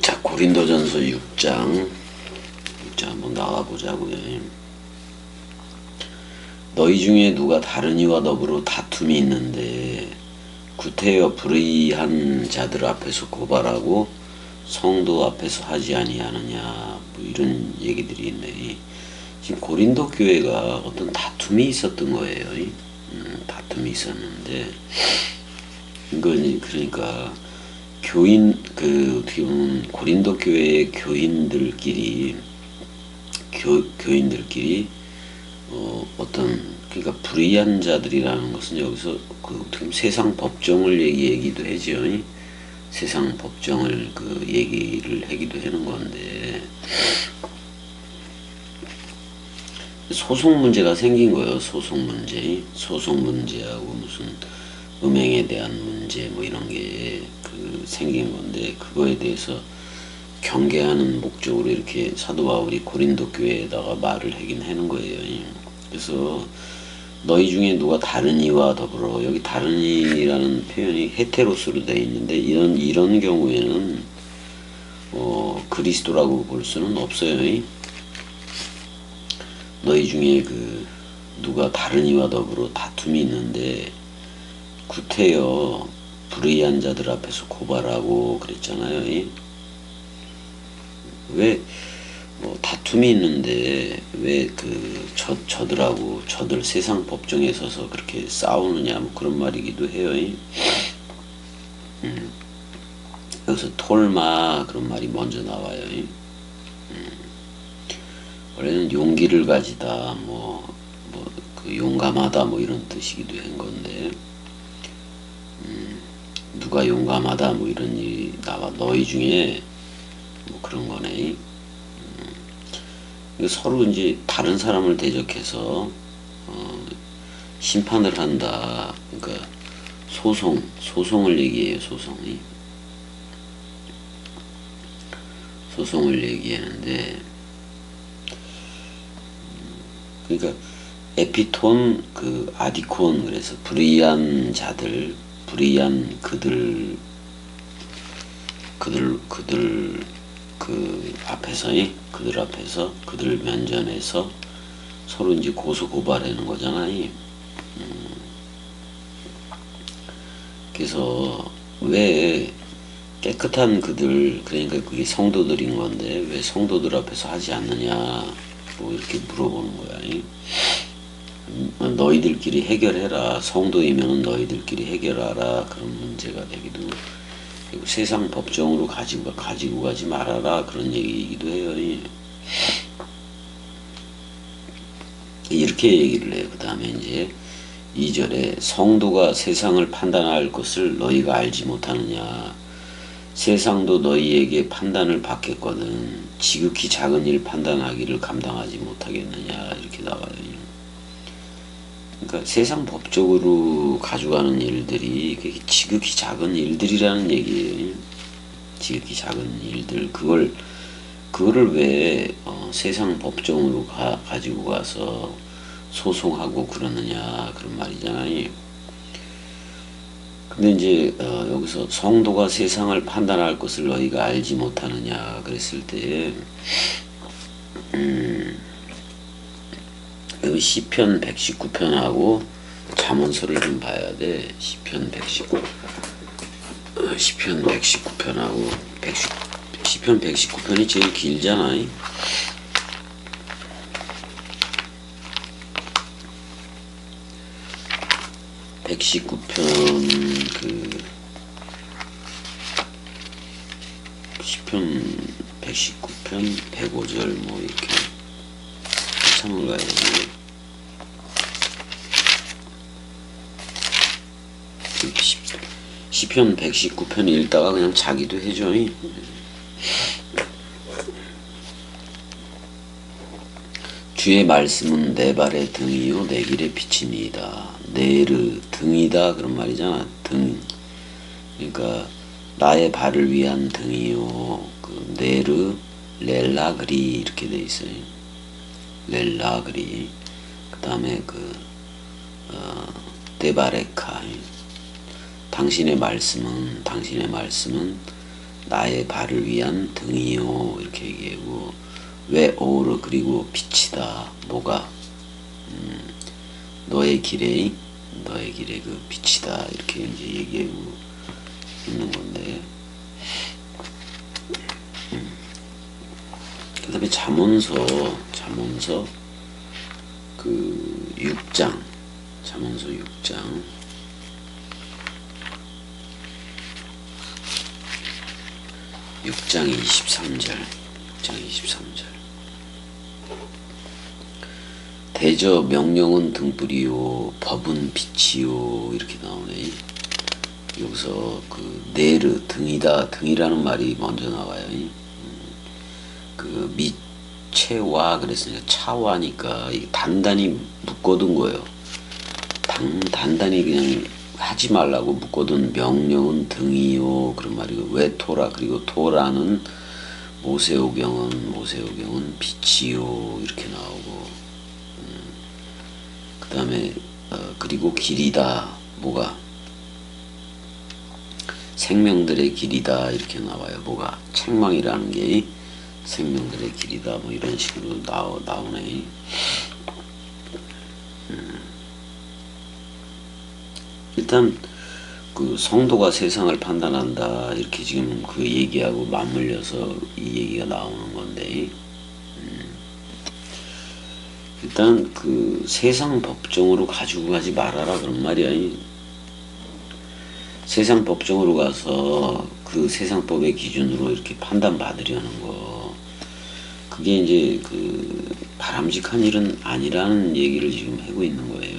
자, 고린도전서 6장 한번 나가보자고요. 너희 중에 누가 다른 이와 더불어 다툼이 있는데 구태여 불의한 자들 앞에서 고발하고 성도 앞에서 하지 아니하느냐, 뭐 이런 얘기들이 있네. 지금 고린도 교회가 어떤 다툼이 있었던 거예요. 다툼이 있었는데 이건 그러니까 어떻게 보면 고린도 교회의 교인들끼리 그러니까 불의한 자들이라는 것은 여기서 어떻게 보면 세상 법정을 얘기도 하죠. 세상 법정을 얘기를 하기도 하는 건데, 소송 문제가 생긴 거예요. 소송 문제하고 무슨 음행에 대한 문제 뭐 이런 게 생긴 건데, 그거에 대해서 경계하는 목적으로 이렇게 사도 바울이 고린도 교회에다가 말을 하긴 하는 거예요. 그래서 너희 중에 누가 다른 이와 더불어, 여기 다른 이라는 표현이 헤테로스로 되어 있는데 이런 경우에는 그리스도라고 볼 수는 없어요. 너희 중에 누가 다른 이와 더불어 다툼이 있는데 구태여 불의한 자들 앞에서 고발하고 그랬잖아요. 왜 다툼이 있는데 왜 저들 세상 법정에 서서 그렇게 싸우느냐, 뭐 그런 말이기도 해요. 여기서 톨마 그런 말이 먼저 나와요. 원래는 용기를 가지다, 용감하다 뭐 이런 뜻이기도 한 건데, 누가 용감하다 뭐 이런 일이 나와, 너희 중에 뭐 그런 거네. 서로 이제 다른 사람을 대적해서 심판을 한다. 그러니까 소송을 얘기해요. 소송을 얘기하는데, 그러니까 에피톤 아디콘, 그래서 불의한 자들, 불의한 그들 앞에서 그들 면전에서 서로 이제 고소 고발하는 거잖아요. 그래서 왜 깨끗한 그들, 그러니까 그게 성도들인 건데 왜 성도들 앞에서 하지 않느냐, 뭐 이렇게 물어보는 거야. 너희들끼리 해결해라. 성도이면은 너희들끼리 해결하라. 그런 문제가 되기도, 그리고 세상 법정으로 가지고 가지 말아라. 그런 얘기이기도 해요. 이렇게 얘기를 해요. 그 다음에 이제 2절에 성도가 세상을 판단할 것을 너희가 알지 못하느냐. 세상도 너희에게 판단을 받겠거든 지극히 작은 일 판단하기를 감당하지 못하겠느냐, 이렇게 나와요. 그러니까 세상 법적으로 가져가는 일들이 지극히 작은 일들이라는 얘기예요. 지극히 작은 일들, 그거를 왜 세상 법정으로 가지고 가서 소송하고 그러느냐, 그런 말이잖아요. 근데 이제 여기서 성도가 세상을 판단할 것을 너희가 알지 못하느냐 그랬을 때, 여기 시편 119편하고 잠언서를 좀 봐야 돼. 시편 119편하고 시편 119편이 제일 길잖아. 시편 119편 105절 뭐 이렇게 한참을 가야 되는데, 시편 119편 읽다가 그냥 자기도 해줘. 주의 말씀은 내 발의 등이요 내 길의 빛입니다. 네르, 등이다 그런 말이잖아. 등, 그러니까 나의 발을 위한 등이요. 네르 렐라그리 이렇게 돼 있어요. 렐라그리. 그 다음에 데바레카, 당신의 말씀은 나의 발을 위한 등이요 이렇게 얘기하고, 왜 오르 그리고 빛이다. 뭐가 너의 길에 그 빛이다 이렇게 이제 얘기하고 있는 건데, 그 다음에 잠언서 그 6장, 잠언서 6장 23절 대저 명령은 등불이요 법은 빛이요 이렇게 나오네. 여기서 그 네르 등이라는 말이 먼저 나와요. 그 미체와 그랬으니까 차와니까 이게 단단히 묶어둔 거예요. 단단히 그냥 하지 말라고 묶어둔 명령은 등이요 그런 말이고, 왜 토라, 그리고 토라는 모세오경은 빛이요 이렇게 나오고, 그 다음에 그리고 길이다. 뭐가 생명들의 길이다 이렇게 나와요. 뭐가 책망이라는 게 생명들의 길이다 뭐 이런 식으로 나오네. 일단 그 성도가 세상을 판단한다 이렇게 지금 그 얘기하고 맞물려서 이 얘기가 나오는 건데, 일단 그 세상 법정으로 가지고 가지 말아라 그런 말이야. 세상 법정으로 가서 그 세상법의 기준으로 이렇게 판단받으려는 거, 그게 이제 그 바람직한 일은 아니라는 얘기를 지금 하고 있는 거예요.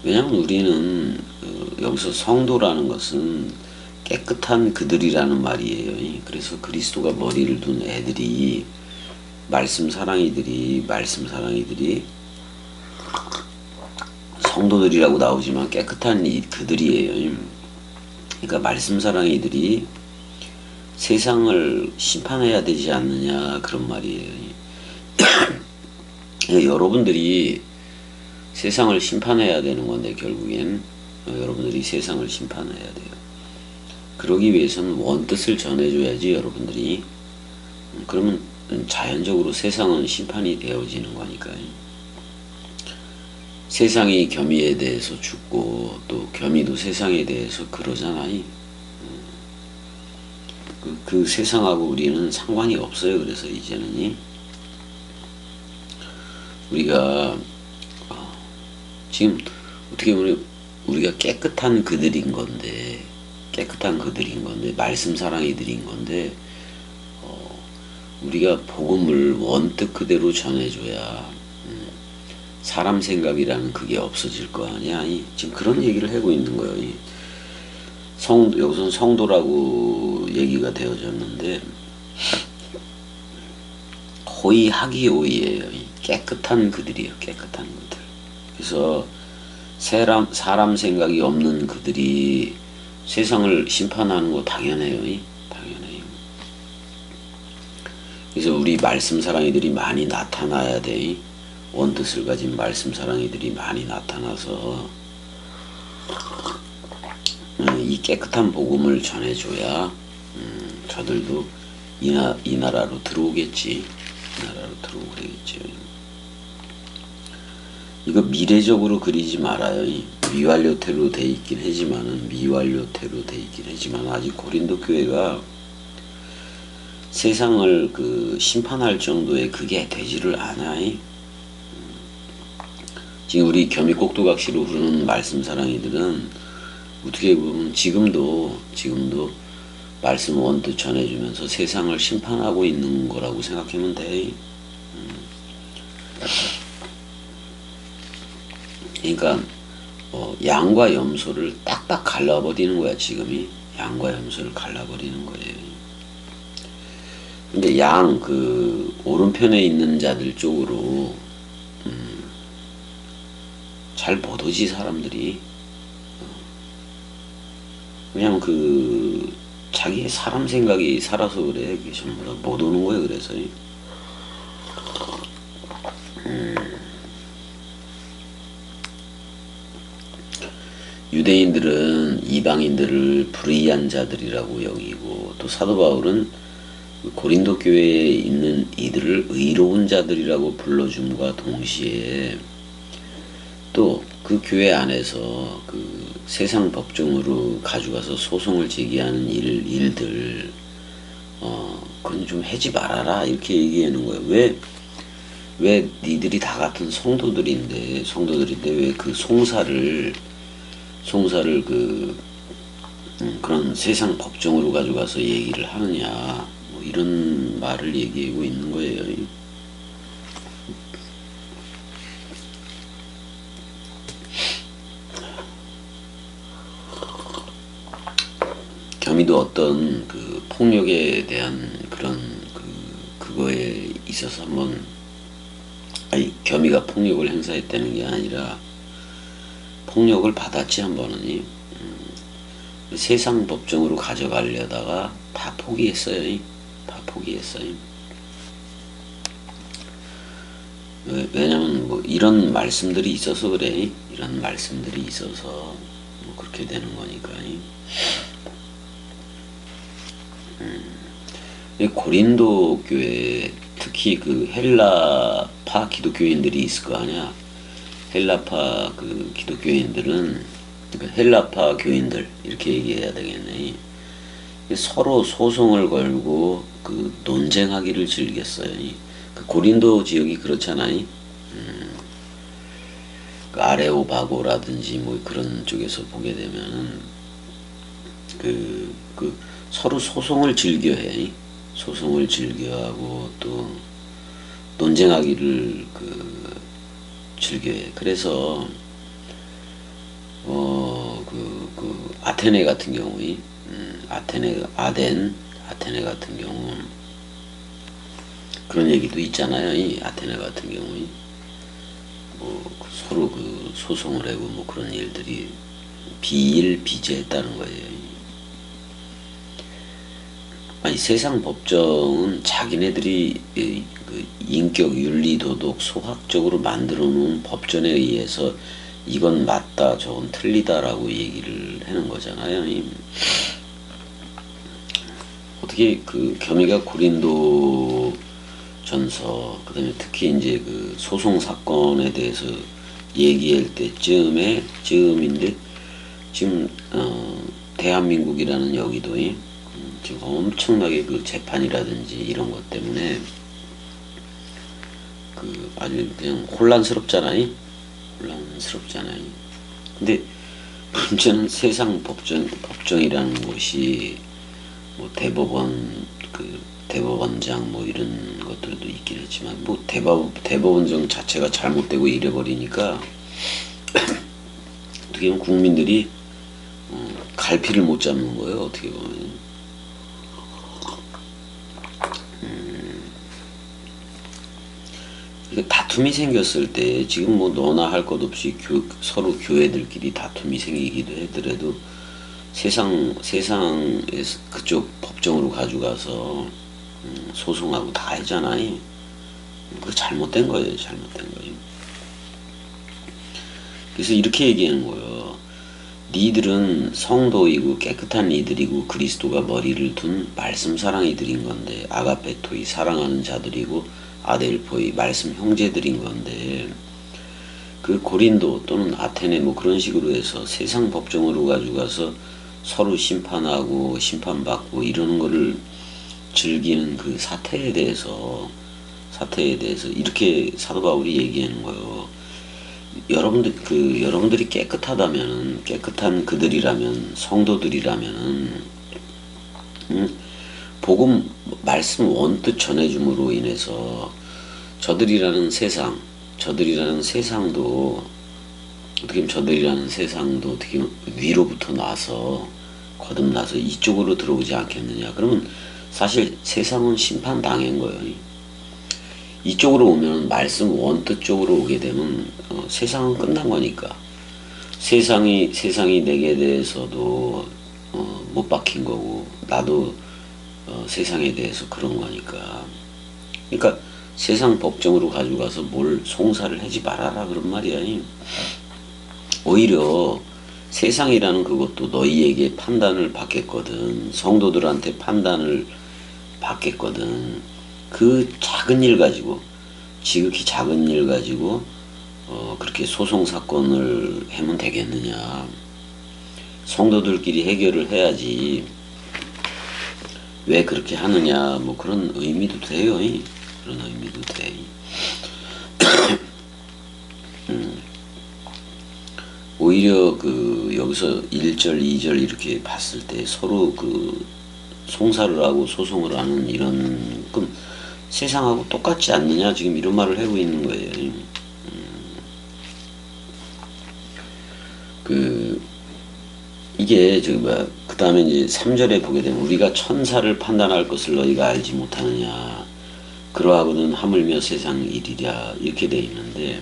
왜냐하면 우리는 여기서 성도라는 것은 깨끗한 그들이라는 말이에요. 그래서 그리스도가 머리를 둔 애들이 말씀 사랑이들이 성도들이라고 나오지만 깨끗한 그들이에요. 그러니까 말씀 사랑이들이 세상을 심판해야 되지 않느냐 그런 말이에요. 그러니까 여러분들이 세상을 심판해야 되는 건데, 결국엔 여러분들이 세상을 심판해야 돼요. 그러기 위해서는 원뜻을 전해줘야지 여러분들이. 그러면 자연적으로 세상은 심판이 되어지는 거니까요. 세상이 겸이에 대해서 죽고 또 겸이도 세상에 대해서 그러잖아요. 그 세상하고 우리는 상관이 없어요. 그래서 이제는 우리가 지금 어떻게 보면 우리가 깨끗한 그들인 건데 말씀 사랑이들인 건데, 우리가 복음을 원뜻 그대로 전해줘야 사람 생각이라는 그게 없어질 거 아니야. 지금 그런 얘기를 하고 있는 거예요. 여기서는 성도라고 얘기가 되어졌는데, 호의하기오이예요. 깨끗한 그들이에요. 깨끗한 그들. 그래서 사람 생각이 없는 그들이 세상을 심판하는 거 당연해요. 당연해요. 그래서 우리 말씀 사랑이들이 많이 나타나야 돼. 원뜻을 가진 말씀 사랑이들이 많이 나타나서 이 깨끗한 복음을 전해줘야 저들도 이 나라로 들어오겠지. 이 나라로 들어오고 그러겠지. 이거 미래적으로 그리지 말아요. 미완료태로 돼 있긴 하지만 아직 고린도 교회가 세상을 그 심판할 정도의 그게 되지를 않아. 지금 우리 겸이꼭두각시로 부르는 말씀 사랑이들은 어떻게 보면 지금도 말씀 원뜻 전해주면서 세상을 심판하고 있는 거라고 생각하면 돼. 그러니까 양과 염소를 딱딱 갈라버리는 거야. 지금이 양과 염소를 갈라버리는 거예요. 근데 그 오른편에 있는 자들 쪽으로 잘 못 오지 사람들이. 왜냐면 그 자기의 사람 생각이 살아서 그래. 그게 전부 다 못 오는 거예요. 그래서 유대인들은 이방인들을 불의한 자들이라고 여기고, 또 사도 바울은 고린도 교회에 있는 이들을 의로운 자들이라고 불러줌과 동시에 또 그 교회 안에서 그 세상 법정으로 가져가서 소송을 제기하는 일들, 그건 좀 하지 말아라, 이렇게 얘기하는 거예요. 왜 니들이 다 같은 성도들인데 왜 그 송사를 그런 세상 법정으로 가져가서 얘기를 하느냐, 뭐 이런 말을 얘기하고 있는 거예요. 겸이도 어떤 그 폭력에 대한 그런 그거에 있어서 한번, 아니, 겸이가 폭력을 행사했다는 게 아니라 폭력을 받았지, 한 번은. 세상 법정으로 가져가려다가 다 포기했어요. 다 포기했어요. 왜냐면 뭐 이런 말씀들이 있어서 그래. 이런 말씀들이 있어서 뭐 그렇게 되는 거니까. 고린도 교회, 특히 그 헬라파 기독교인들이 있을 거 아니야. 헬라파 그 기독교인들은, 그러니까 헬라파 교인들 이렇게 얘기해야 되겠네. 서로 소송을 걸고 그 논쟁하기를 즐겼어요. 그 고린도 지역이 그렇잖아요. 그 아레오바고라든지 뭐 그런 쪽에서 보게 되면은 그 서로 소송을 즐겨해. 소송을 즐겨하고 또 논쟁하기를 즐겨해. 그래서 아테네 같은 경우에, 아테네 같은 경우 그런 얘기도 있잖아요. 이 아테네 같은 경우에 뭐 서로 그 소송을 하고 뭐 그런 일들이 비일비재했다는 거예요. 아니, 세상 법정은 자기네들이 그 인격, 윤리, 도덕, 소학적으로 만들어 놓은 법전에 의해서 이건 맞다, 저건 틀리다라고 얘기를 하는 거잖아요. 어떻게 그 겸이가 고린도 전서, 그 다음에 특히 이제 그 소송 사건에 대해서 얘기할 때쯤인데, 지금, 대한민국이라는 여기도, 지금 엄청나게 그 재판이라든지 이런 것 때문에 그 아주 그냥 혼란스럽잖아요. 근데 문제는 세상 법정이라는 것이 뭐 대법원장 뭐 이런 것들도 있긴 했지만, 뭐 대법원장 자체가 잘못되고 이래버리니까 어떻게 보면 국민들이 갈피를 못 잡는 거예요. 어떻게 보면. 다툼이 생겼을 때, 지금 뭐 너나 할 것 없이 서로 교회들끼리 다툼이 생기기도 하더라도 세상에서 그쪽 법정으로 가져가서 소송하고 다 하잖아요. 그거 잘못된 거예요. 그래서 이렇게 얘기하는 거예요. 니들은 성도이고 깨끗한 이들이고 그리스도가 머리를 둔 말씀 사랑이들인 건데, 아가페토이 사랑하는 자들이고 아델포이 말씀 형제들인 건데, 그 고린도 또는 아테네 뭐 그런 식으로 해서 세상 법정으로 가져가서 서로 심판하고 심판받고 이러는 거를 즐기는 그 사태에 대해서 이렇게 사도 바울이 얘기하는 거예요. 여러분들이 깨끗하다면은, 깨끗한 그들이라면, 성도들이라면은, 복음 말씀 원뜻 전해줌으로 인해서 저들이라는 세상도 어떻게 보면 어떻게 보면 위로부터 나서 거듭나서 이쪽으로 들어오지 않겠느냐. 그러면 사실 세상은 심판당한 거예요. 이쪽으로 오면, 말씀 원뜻 쪽으로 오게 되면 세상은 끝난 거니까. 세상이 내게 대해서도 못 박힌 거고, 나도 세상에 대해서 그런 거니까. 그러니까 세상 법정으로 가져가서 뭘 송사를 하지 말아라, 그런 말이야. 오히려 세상이라는 그것도 너희에게 판단을 받겠거든. 성도들한테 판단을 받겠거든. 그 작은 일 가지고, 지극히 작은 일 가지고 그렇게 소송 사건을 하면 되겠느냐. 성도들끼리 해결을 해야지. 왜 그렇게 하느냐, 뭐 그런 의미도 돼요. 그런 의미도 돼. 오히려 그 여기서 1절 2절 이렇게 봤을 때 서로 그 송사를 하고 소송을 하는 이런, 그럼 세상하고 똑같지 않느냐, 지금 이런 말을 하고 있는 거예요. 이게 저기 뭐야, 그 다음에 이제 3절에 보게 되면 우리가 천사를 판단할 것을 너희가 알지 못하느냐, 그러하고는 하물며 세상 일이랴, 이렇게 돼 있는데,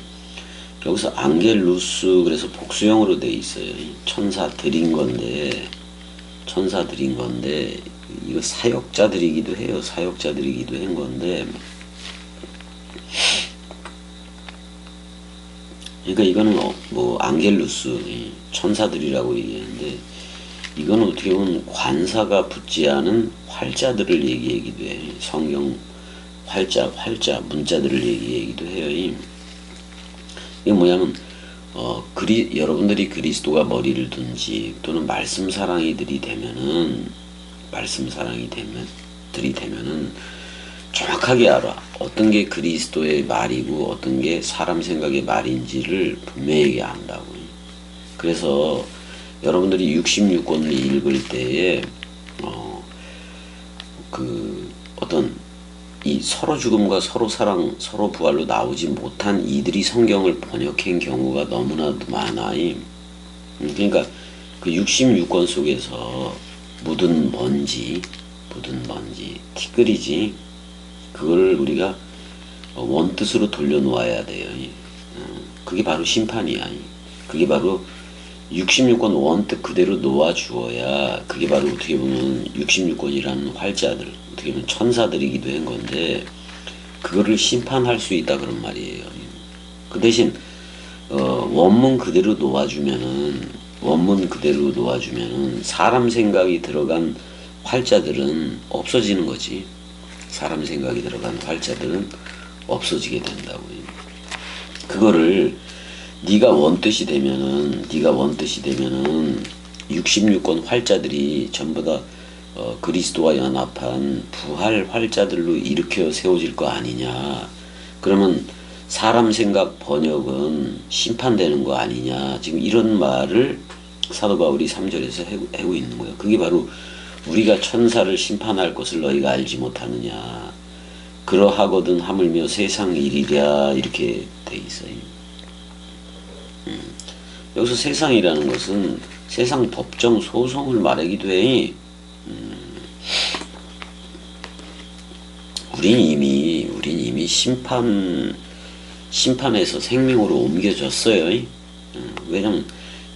여기서 앙겔루스, 그래서 복수형으로 돼 있어요. 천사들인 건데, 이거 사역자들이기도 해요. 사역자들이기도 한 건데, 그러니까 이거는 뭐 앙겔루스, 천사들이라고 얘기하는데, 이거는 어떻게 보면 관사가 붙지 않은 활자들을 얘기하기도 해요. 성경 활자 문자들을 얘기하기도 해요. 이게 뭐냐면 여러분들이 그리스도가 머리를 둔지, 또는 말씀 사랑이들이 되면은 정확하게 알아. 어떤 게 그리스도의 말이고 어떤 게 사람 생각의 말인지를 분명히 안다고. 그래서 여러분들이 66권을 읽을 때에 어떤 이 서로 죽음과 서로 사랑, 서로 부활로 나오지 못한 이들이 성경을 번역한 경우가 너무나도 많아. 그러니까 그 66권 속에서 묻은 먼지, 티끌이지, 그걸 우리가 원뜻으로 돌려놓아야 돼요. 그게 바로 심판이야. 그게 바로 66권 원뜻 그대로 놓아주어야, 그게 바로 어떻게 보면 66권이라는 활자들, 어떻게 보면 천사들이기도 한 건데, 그거를 심판할 수 있다, 그런 말이에요. 그 대신 원문 그대로 놓아주면은 사람 생각이 들어간 활자들은 없어지는 거지. 사람 생각이 들어간 활자들은 없어지게 된다고. 그거를 네가 원뜻이 되면은 66권 활자들이 전부 다 그리스도와 연합한 부활 활자들로 일으켜 세워질 거 아니냐. 그러면 사람 생각 번역은 심판되는 거 아니냐. 지금 이런 말을 사도 바울이 3절에서 하고 있는 거예요. 그게 바로 우리가 천사를 심판할 것을 너희가 알지 못하느냐. 그러하거든 하물며 세상 일이랴, 이렇게 돼 있어요. 여기서 세상이라는 것은 세상 법정 소송을 말하기도 해. 우린 이미 심판에서 생명으로 옮겨졌어요. 왜냐면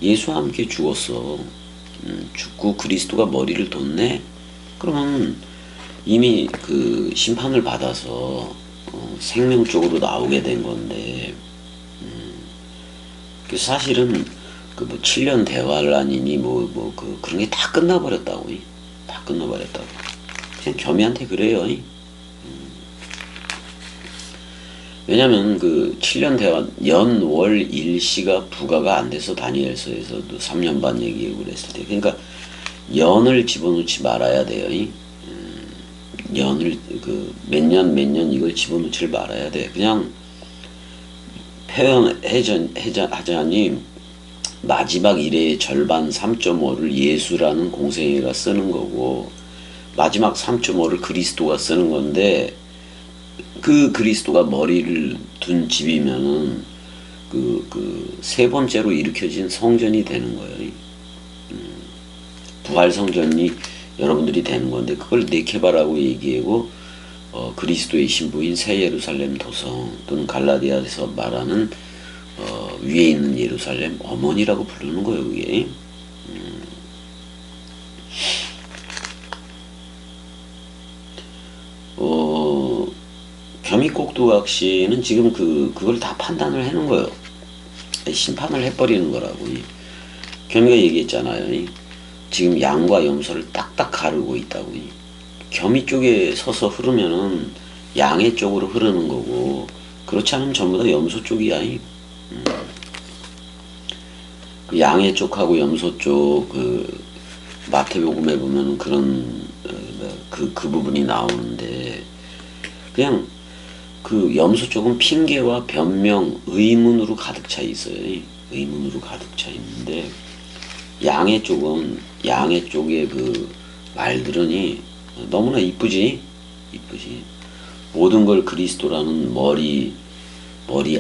예수와 함께 죽었어. 죽고 그리스도가 머리를 뒀네. 그러면 이미 그 심판을 받아서 생명 쪽으로 나오게 된 건데, 그 사실은 그 뭐 7년 대환란이니 그런 게 다 끝나버렸다고. 다 끝나버렸다고. 그냥 겸이한테 그래요. 왜냐면 그 7년 대환 연월 일시가 부가가 안 돼서 다니엘서에서도 3년 반 얘기하고 그랬을 때, 그러니까 연을 집어넣지 말아야 돼요. 연을 그 몇 년 이걸 집어넣지를 말아야 돼. 그냥 하자니 마지막 일의 절반 3.5를 예수라는 공생애가 쓰는 거고, 마지막 3.5를 그리스도가 쓰는 건데, 그 그리스도가 머리를 둔 집이면은 그 세 번째로 일으켜진 성전이 되는 거예요. 부활 성전이 여러분들이 되는 건데, 그걸 네케바라고 얘기하고 그리스도의 신부인 새 예루살렘 도성, 또는 갈라디아에서 말하는 위에 있는 예루살렘 어머니라고 부르는 거예요, 그게. 겸이꼭두각시는 지금 그걸 다 판단을 해놓은 거예요. 심판을 해버리는 거라고. 겸이가 얘기했잖아요. 지금 양과 염소를 딱딱 가르고 있다고. 겸이 쪽에 서서 흐르면은 양의 쪽으로 흐르는 거고, 그렇지 않으면 전부 다 염소 쪽이야. 그 양의 쪽하고 염소 쪽, 마태복음에 보면은 그런, 그 부분이 나오는데, 그냥 그 염소 쪽은 핑계와 변명, 의문으로 가득 차 있어요. 의문으로 가득 차 있는데, 양의 쪽은, 양의 쪽의 그 말들은 너무나 이쁘지? 이쁘지? 모든 걸 그리스도라는 머리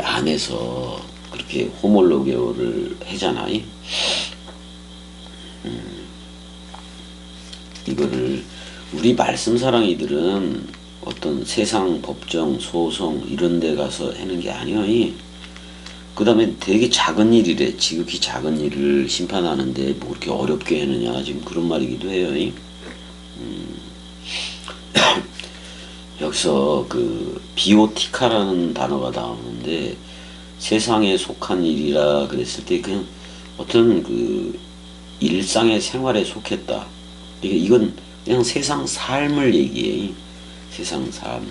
안에서 그렇게 호몰로게오를 하잖아. 이거를 우리 말씀사랑이들은 어떤 세상 법정, 소송 이런 데 가서 하는 게 아니야. 그 다음에 되게 작은 일이래. 지극히 작은 일을 심판하는데 뭐 그렇게 어렵게 하느냐. 지금 그런 말이기도 해요. 여기서 그 비오티카라는 단어가 나오는데 세상에 속한 일이라 그랬을 때 그냥 어떤 그 일상의 생활에 속했다. 이건 그냥 세상 삶을 얘기해. 세상 삶.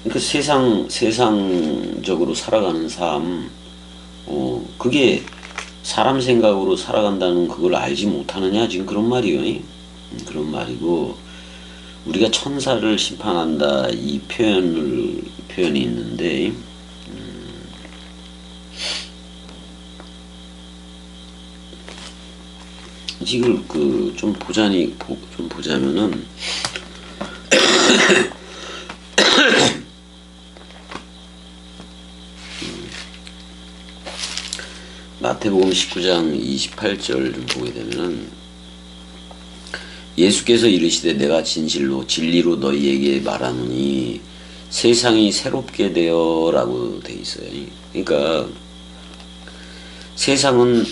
그러니까 세상적으로 살아가는 삶, 그게 사람 생각으로 살아간다는 그걸 알지 못하느냐 지금 그런 말이에요. 그런 말이고 우리가 천사를 심판한다 이 표현이 있는데 이걸 좀 보자면은 마태복음 19장 28절 좀 보게 되면은 예수께서 이르시되 내가 진리로 너희에게 말하노니 세상이 새롭게 되어라고 돼 있어요. 그러니까 세상을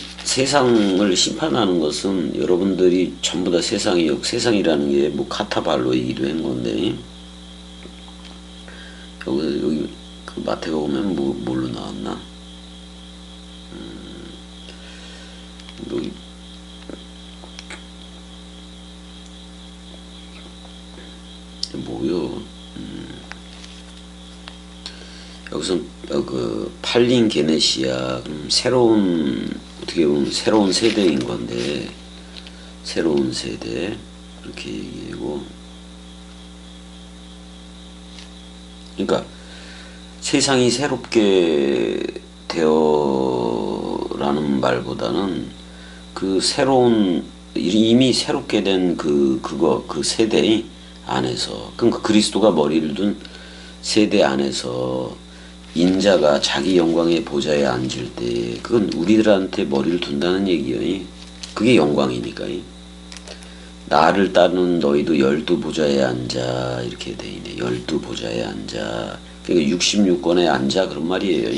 심판하는 것은 여러분들이 전부 다 세상이라는 게 뭐 카타발로이기도 한 건데 여기 그 마태복음은 뭘로 나왔나? 여기 뭐요? 여기서 그 팔린 게네시아 어떻게 보면 새로운 세대인 건데 새로운 세대 이렇게 얘기하고 그러니까 세상이 새롭게 되어라는 말보다는 그 이미 새롭게 된 그 세대 안에서 그러니까 그리스도가 머리를 둔 세대 안에서 인자가 자기 영광의 보좌에 앉을 때 그건 우리들한테 머리를 둔다는 얘기예요. 그게 영광이니까. 나를 따르는 너희도 12보좌에 앉아 이렇게 돼 있네. 12보좌에 앉아. 그러니까 66권에 앉아 그런 말이에요.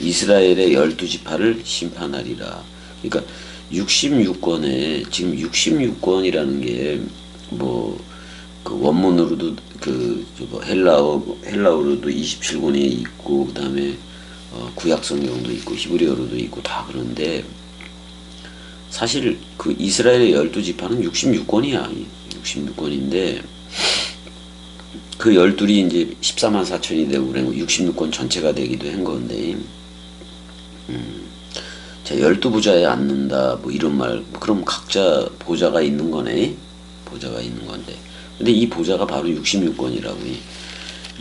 이스라엘의 12지파를 심판하리라. 그러니까 66권에 지금 66권이라는 게 그 원문으로도 헬라어로도 27권이 있고 그다음에 구약 성경도 있고 히브리어로도 있고 다 그런데 사실 그 이스라엘의 12지파는 66권이야. 66권인데 그 12이 이제 14만 4천이 되고 그래 66권 전체가 되기도 한 건데 자 12보좌에 앉는다 뭐 이런 말 그럼 각자 보좌가 있는 거네. 보좌가 있는 건데 근데 이 보좌가 바로 66권이라고.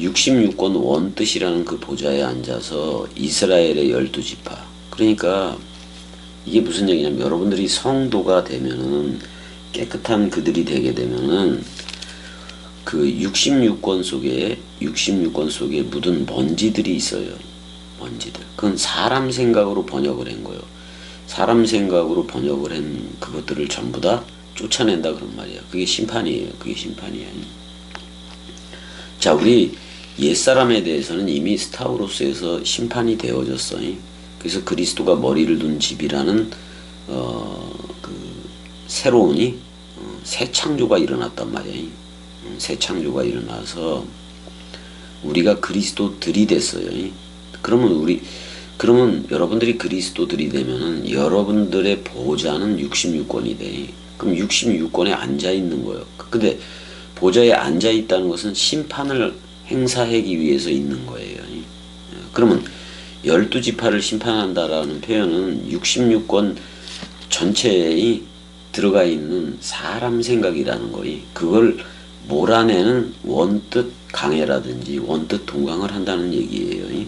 66권 원뜻이라는 그 보좌에 앉아서 이스라엘의 12지파. 그러니까 이게 무슨 얘기냐면 여러분들이 성도가 되면은 깨끗한 그들이 되게 되면은 그 66권 속에 묻은 먼지들이 있어요. 먼지들. 그건 사람 생각으로 번역을 한 거예요. 사람 생각으로 번역을 한 그것들을 전부 다 쫓아낸다 그런 말이야. 그게 심판이에요. 그게 심판이야. 자, 우리 옛사람에 대해서는 이미 스타우로스에서 심판이 되어졌어. 그래서 그리스도가 머리를 둔 집이라는 새로운 새 창조가 일어났단 말이야. 새 창조가 일어나서 우리가 그리스도들이 됐어요. 그러면 여러분들이 그리스도들이 되면은 여러분들의 보좌는 66권이 돼. 그럼 66권에 앉아 있는 거예요. 근데 보좌에 앉아 있다는 것은 심판을 행사하기 위해서 있는 거예요. 그러면 12지파를 심판한다라는 표현은 66권 전체에 들어가 있는 사람 생각이라는 거이. 그걸 몰아내는 원뜻 강해라든지 원뜻 동강을 한다는 얘기예요.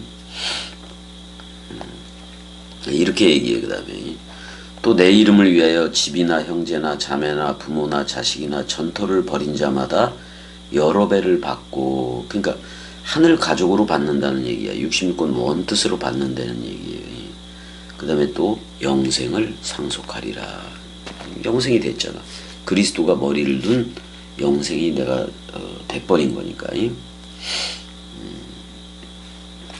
이렇게 얘기해. 그 다음에 또 내 이름을 위하여 집이나 형제나 자매나 부모나 자식이나 전토를 벌인 자마다 여러 배를 받고, 그러니까 하늘 가족으로 받는다는 얘기야. 66권 원뜻으로 받는다는 얘기예요. 그 다음에 또 영생을 상속하리라. 영생이 됐잖아. 그리스도가 머리를 둔 영생이 내가 돼버린 거니까.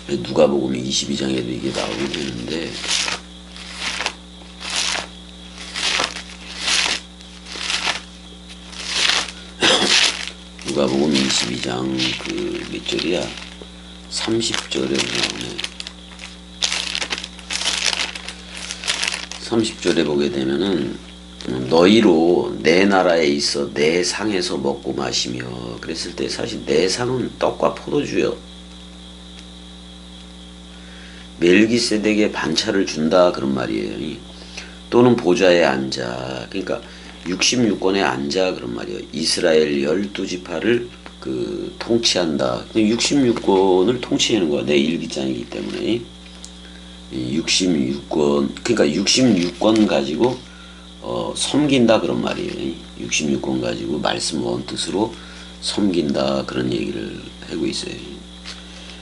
누가복음 22장에도 이게 나오게 되는데, 누가복음 22장 그 몇 절이야? 30절에 나오네. 30절에 보게 되면은 너희로 내 나라에 있어 내 상에서 먹고 마시며, 그랬을 때 사실 내 상은 떡과 포도주요. 멜기세덱의 반차를 준다 그런 말이에요. 또는 보좌에 앉아, 그러니까 66권에 앉아 그런 말이에요. 이스라엘 12지파를 그 통치한다. 66권을 통치하는 거야. 내 일기장이기 때문에. 66권, 그러니까 66권 가지고 섬긴다 그런 말이에요. 66권 가지고 말씀 원뜻으로 섬긴다 그런 얘기를 하고 있어요.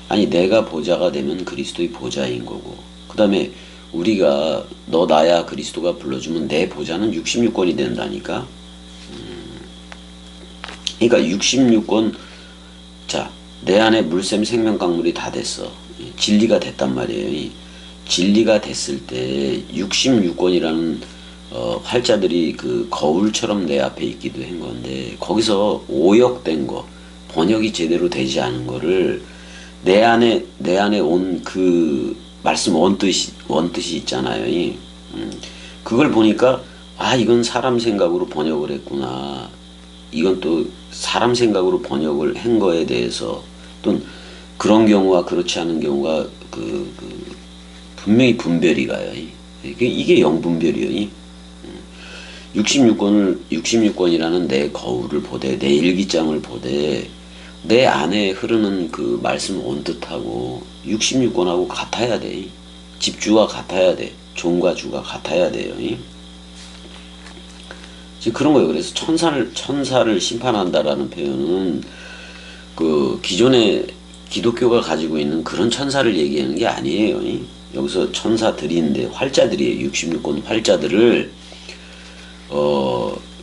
아니 내가 보좌가 되면 그리스도의 보좌인 거고, 그 다음에 우리가 너 나야 그리스도가 불러주면 내 보좌는 66권이 된다니까. 그러니까 66권, 자, 내 안에 물샘 생명강물이 다 됐어. 진리가 됐단 말이에요. 진리가 됐을 때 66권이라는 활자들이 그 거울처럼 내 앞에 있기도 한 건데, 거기서 오역된 거, 번역이 제대로 되지 않은 거를 내 안에 온 그 말씀 원뜻이 있잖아요. 그걸 보니까 이건 사람 생각으로 번역을 했구나. 이건 또 사람 생각으로 번역을 한 거에 대해서, 또 그런 경우와 그렇지 않은 경우가 분명히 분별이 가요. 이게 영분별이에요. 66권이라는 내 거울을 보되, 내 일기장을 보되, 내 안에 흐르는 그 말씀 원뜻하고 66권하고 같아야 돼. 집주와 같아야 돼. 종과 주가 같아야 돼요. 지금 그런 거예요. 그래서 천사를 심판한다라는 표현은 그 기존에 기독교가 가지고 있는 그런 천사를 얘기하는 게 아니에요. 여기서 천사들인데 활자들이에요. 66권 활자들을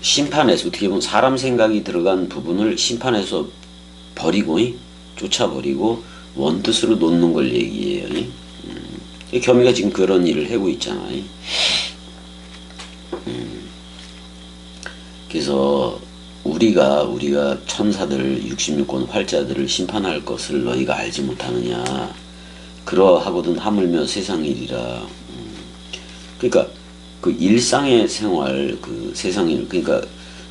심판해서, 어떻게 보면 사람 생각이 들어간 부분을 심판해서 버리고, 쫓아버리고 원뜻으로 놓는 걸 얘기해요. 겸이가 지금 그런 일을 하고 있잖아요. 그래서 우리가 천사들 66권 활자들을 심판할 것을 너희가 알지 못하느냐. 그러하거든 하물며 세상 일이라. 그러니까 그 일상의 생활, 그 세상 일, 그러니까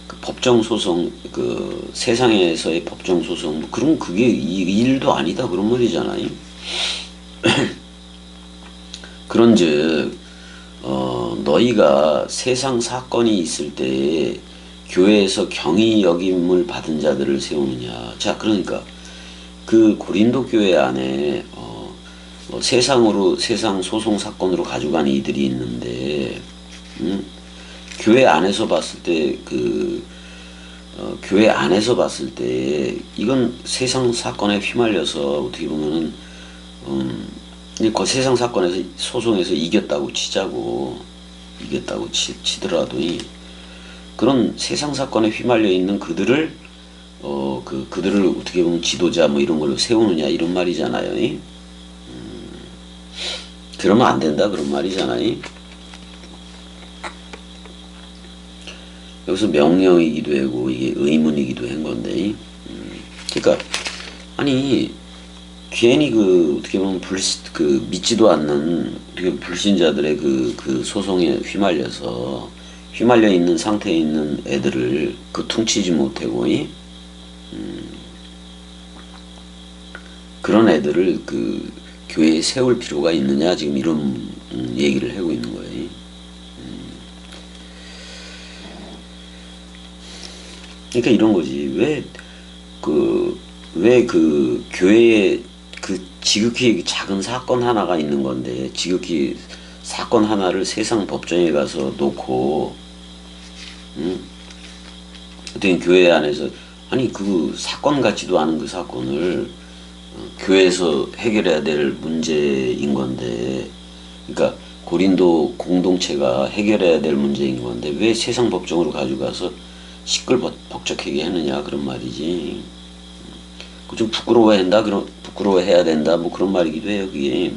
그 법정 소송, 그 세상에서의 법정 소송, 그럼 그게 이 일도 아니다 그런 말이잖아요. 그런즉 너희가 세상 사건이 있을 때 교회에서 경히 여김을 받은 자들을 세우느냐. 자, 그러니까 그 고린도 교회 안에 세상 소송 사건으로 가져간 이들이 있는데, 교회 안에서 봤을 때 교회 안에서 봤을 때 이건 세상 사건에 휘말려서 어떻게 보면은 그 세상 사건에서 소송에서 이겼다고 치더라도 그런 세상 사건에 휘말려 있는 그들을 그들을 어떻게 보면 지도자 뭐 이런 걸로 세우느냐 이런 말이잖아요. 그러면 안 된다 그런 말이잖아요. 여기서 명령이기도 하고 이게 의문이기도 한 건데, 그러니까 아니 괜히 그 어떻게 보면 그 믿지도 않는 그 불신자들의 그 소송에 휘말려 있는 상태에 있는 애들을 그 퉁치지 못하고 그런 애들을 그 교회에 세울 필요가 있느냐 지금 이런 얘기를 하고 있는 거예요. 그러니까 이런 거지. 왜 그 교회에 그 지극히 작은 사건 하나가 있는 건데 지극히 사건 하나를 세상 법정에 가서 놓고 어떤 교회 안에서 아니 그 사건 같지도 않은 그 사건을 교회에서 해결해야 될 문제인 건데 그러니까 고린도 공동체가 해결해야 될 문제인 건데 왜 세상 법정으로 가져가서 시끌벅적하게 하느냐 그런 말이지. 좀 부끄러워해야 된다 뭐 그런 말이기도 해요 그게.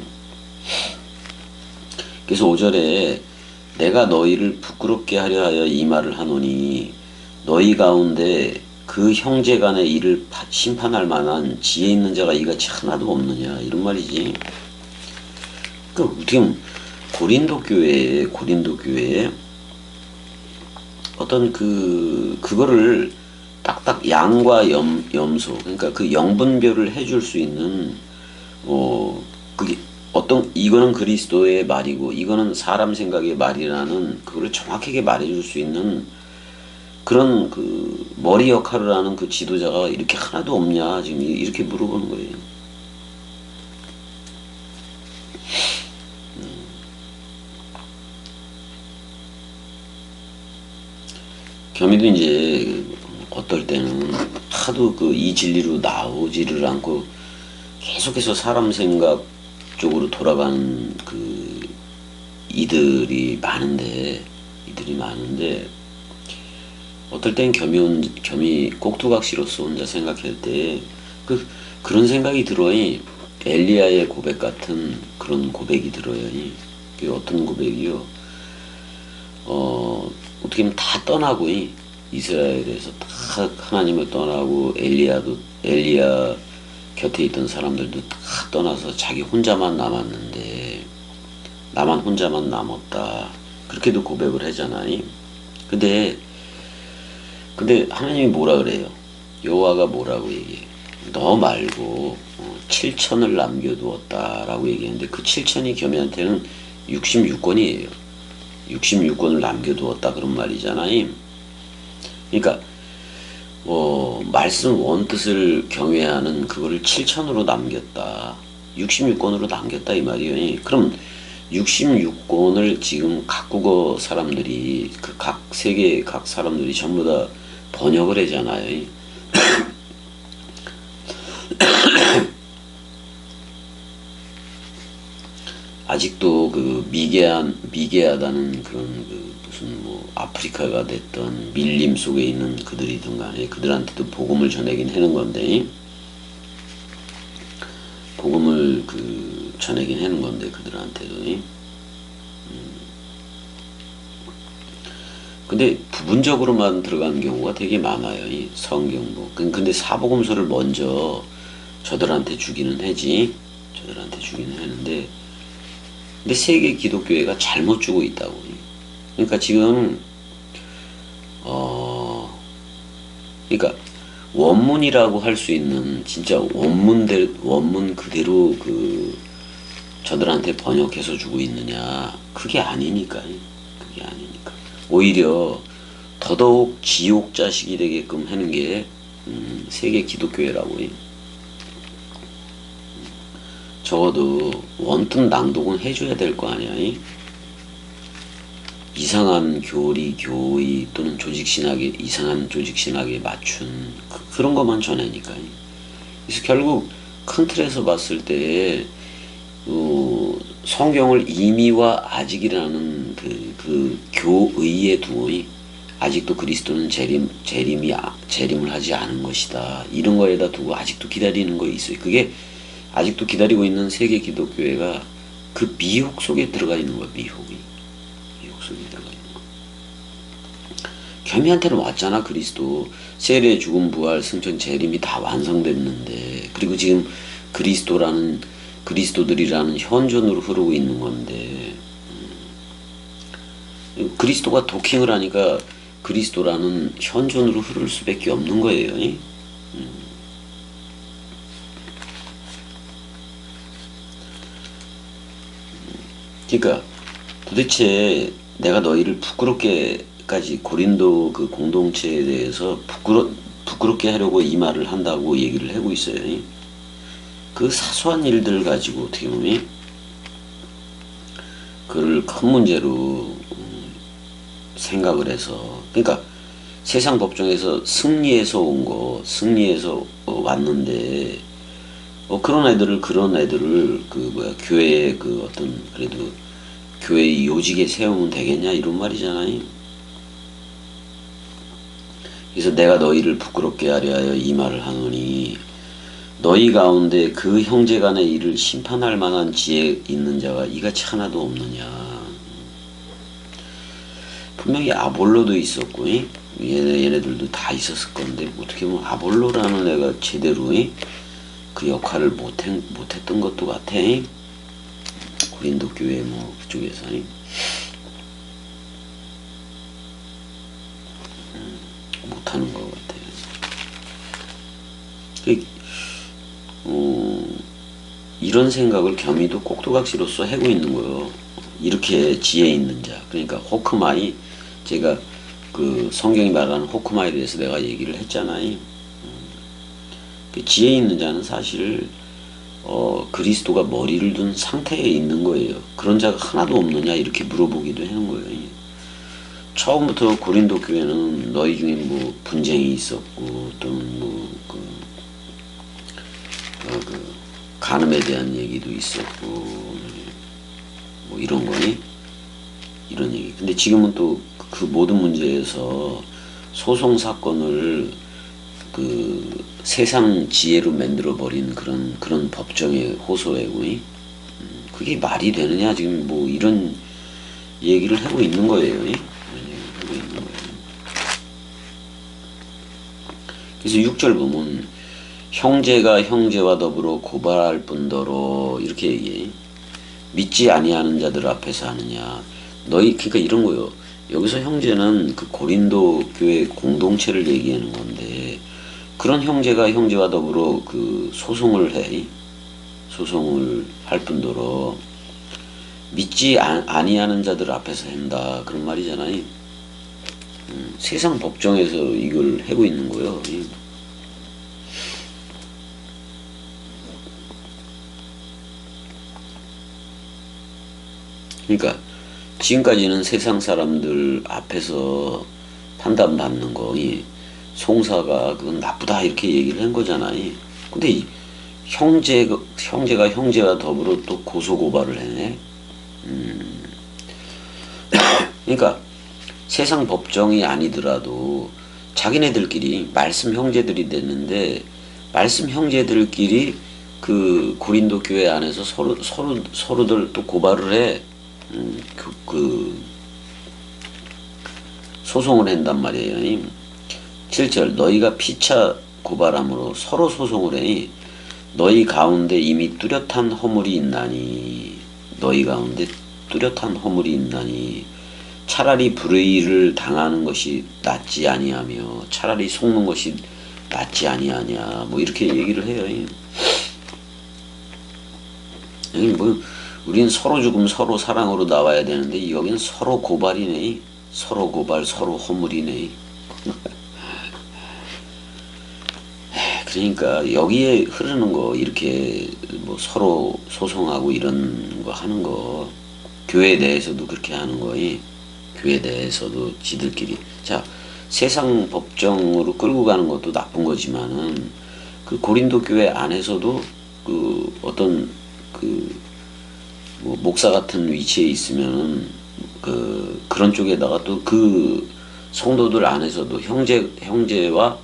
그래서 5절에 내가 너희를 부끄럽게 하려 하여 이 말을 하노니 너희 가운데 그 형제간의 일을 심판할 만한 지혜 있는 자가 이같이 하나도 없느냐 이런 말이지. 그 어떻게 보면 고린도 교회에 어떤 그거를 딱딱 양과 염소 그러니까 그 영분별을 해줄 수 있는 그게 이거는 그리스도의 말이고 이거는 사람 생각의 말이라는 그거를 정확하게 말해줄 수 있는 그런 그 머리 역할을 하는 그 지도자가 이렇게 하나도 없냐 지금 이렇게 물어보는 거예요. 겸이도 이제 어떨 때는 하도 그 이 진리로 나오지를 않고 계속해서 사람 생각 쪽으로 돌아가는 그 이들이 많은데 어떨 땐 겸이 꼭두각시로서 혼자 생각할 때 그런 생각이 들어요. 엘리야의 고백 같은 그런 고백이 들어요. 그 어떤 고백이요? 어떻게 보면 다 떠나고 이스라엘에서 다 하나님을 떠나고 엘리야 곁에 있던 사람들도 다 떠나서 자기 혼자만 남았는데 나만 혼자만 남았다 그렇게도 고백을 하잖아요. 근데 하나님이 뭐라 그래요? 여호와가 뭐라고 얘기해요? 너 말고 7천을 남겨두었다라고 얘기했는데 그 7천이 겸이한테는 66권이에요. 66권을 남겨두었다 그런 말이잖아요. 그러니까 말씀 원뜻을 경외하는 그거를 7천으로 남겼다. 66권으로 남겼다 이 말이에요. 그럼 66권을 지금 각 국어 사람들이 그 각 세계 각 사람들이 전부 다 번역을 하잖아요. 아직도 그 미개하다는 그런 무슨 뭐 아프리카가 됐던 밀림 속에 있는 그들이든 간에 그들한테도 복음을 전하긴 하는 건데 그들한테도 근데 부분적으로만 들어가는 경우가 되게 많아요. 이 성경도. 근데 사복음서를 먼저 저들한테 주기는 하지. 하는데 근데 세계 기독교회가 잘못 주고 있다고. 그러니까 지금 그러니까 원문이라고 할 수 있는 진짜 원문 그대로 그 저들한테 번역해서 주고 있느냐? 그게 아니니까. 오히려 더더욱 지옥 자식이 되게끔 하는 게 세계 기독교회라고. 적어도 원뜻 낭독은 해줘야 될 거 아니야. 이상한 교의 또는 이상한 조직신학에 맞춘 그런 것만 전하니까. 그래서 결국 큰 틀에서 봤을 때 성경을 임의와 아직이라는 그 교의에 두고 아직도 그리스도는 재림을 하지 않은 것이다. 이런 거에다 두고 아직도 기다리는 거 있어요. 그게 아직도 기다리고 있는 세계 기독교회가 그 미혹 속에 들어가 있는 거야. 미혹 속에 들어가 있는 거. 겸이한테는 왔잖아. 그리스도 세례 죽음 부활 승천 재림이 다 완성됐는데 그리고 지금 그리스도들이라는 현존으로 흐르고 있는 건데, 그리스도가 도킹을 하니까 그리스도라는 현존으로 흐를 수밖에 없는 거예요. 그러니까 도대체 내가 너희를 부끄럽게까지 고린도 그 공동체에 대해서 부끄럽게 하려고 이 말을 한다고 얘기를 하고 있어요. 그 사소한 일들 가지고 어떻게 보면 그를 큰 문제로 생각을 해서, 그러니까 세상 법정에서 승리해서 왔는데, 그런 애들을 교회의 그 어떤 그래도 교회의 요직에 세우면 되겠냐 이런 말이잖아요. 그래서 내가 너희를 부끄럽게 하려 하여 이 말을 하노니, 너희 가운데 그 형제간의 일을 심판할 만한 지혜 있는 자가 이같이 하나도 없느냐. 분명히 아볼로도 있었고, 얘네들도 다 있었을 건데, 어떻게 보면 아볼로라는 애가 제대로 그 역할을 못했던 것도 같아. 고린도 교회 그쪽에서. 못하는 것 같아. 이런 생각을 겸이도 꼭두각시로서 하고 있는 거예요. 이렇게 지혜 있는 자, 그러니까 호크마이, 제가 그 성경이 말하는 호크마이에 대해서 내가 얘기를 했잖아요. 그 지혜 있는 자는 사실 그리스도가 머리를 둔 상태에 있는 거예요. 그런 자가 하나도 없느냐 이렇게 물어보기도 하는 거예요. 처음부터 고린도 교회는 너희 중에 뭐 분쟁이 있었고, 또는 그 간음에 대한 얘기도 있었고, 뭐 이런 거니? 이런 얘기. 근데 지금은 또 그 모든 문제에서 소송 사건을 그 세상 지혜로 만들어버린 그런 법정의 호소하고, 그게 말이 되느냐, 지금 뭐 이런 얘기를 하고 있는 거예요. 이런 얘기를 하고 있는 거예요. 그래서 6절 보면, 형제가 형제와 더불어 고발할 뿐더러, 이렇게 얘기해. 믿지 아니하는 자들 앞에서 하느냐. 그러니까 이런 거요. 여기서 형제는 그 고린도 교회 공동체를 얘기하는 건데, 그런 형제가 형제와 더불어 그 소송을 할 뿐더러 믿지 아니하는 자들 앞에서 한다, 그런 말이잖아요. 세상 법정에서 이걸 하고 있는 거예요. 그러니까 지금까지는 세상 사람들 앞에서 판단받는 거, 송사가 그건 나쁘다 이렇게 얘기를 한 거잖아요. 근데 형제가 형제와 더불어 또 고소고발을 해네. 그러니까 세상 법정이 아니더라도 자기네들끼리 말씀 형제들이 됐는데, 말씀 형제들끼리 그 고린도 교회 안에서 서로들 또 고발을 해. 소송을 한단 말이에요. 7절, 너희가 피차 고발함으로 서로 소송을 해. 너희 가운데 이미 뚜렷한 허물이 있나니, 차라리 불의를 당하는 것이 낫지 아니하며 차라리 속는 것이 낫지 아니하냐, 뭐 이렇게 얘기를 해요. 뭐 우린 서로 죽음 서로 사랑으로 나와야 되는데, 여기는 서로 고발이네. 서로 고발, 서로 허물이네. 그러니까 여기에 흐르는 거, 이렇게 뭐 서로 소송하고 이런 거 하는 거, 교회 내에서도 그렇게 하는 거이. 교회 내에서도 지들끼리, 자, 세상 법정으로 끌고 가는 것도 나쁜 거지만은, 그 고린도 교회 안에서도 그 어떤 뭐 목사 같은 위치에 있으면은 그런 쪽에다가 또 그 성도들 안에서도 형제와